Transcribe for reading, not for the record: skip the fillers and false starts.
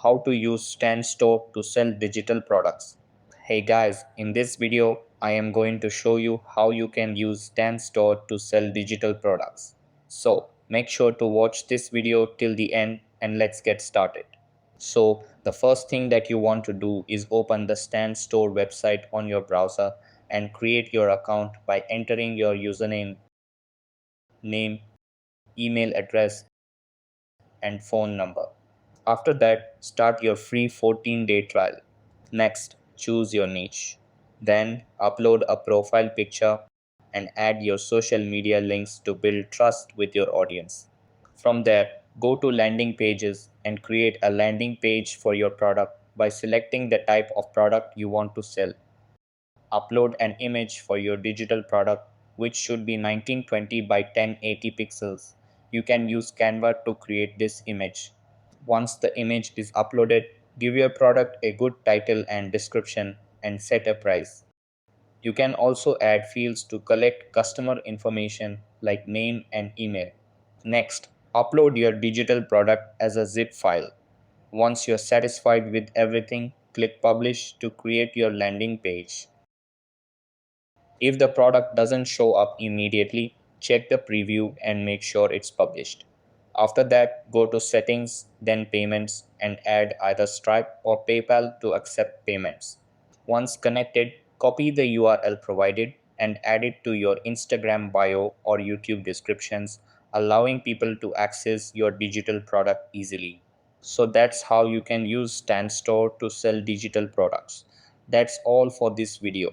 how to use Stand Store to sell digital products. Hey guys, in this video, I am going to show you how you can use Stand Store to sell digital products. So make sure to watch this video till the end and let's get started. So the first thing that you want to do is open the Stand Store website on your browser and create your account by entering your username, name, email address, and phone number. After that, start your free 14-day trial. Next, choose your niche. Then, upload a profile picture and add your social media links to build trust with your audience. From there, go to landing pages and create a landing page for your product by selecting the type of product you want to sell. Upload an image for your digital product, which should be 1920 by 1080 pixels. You can use Canva to create this image. Once the image is uploaded, give your product a good title and description and set a price. You can also add fields to collect customer information like name and email. Next, upload your digital product as a zip file. Once you're satisfied with everything, click Publish to create your landing page. If the product doesn't show up immediately, check the preview and make sure it's published. After that, go to Settings, then Payments, and add either Stripe or PayPal to accept payments. Once connected, copy the URL provided and add it to your Instagram bio or YouTube descriptions, allowing people to access your digital product easily. So that's how you can use Stand Store to sell digital products. That's all for this video.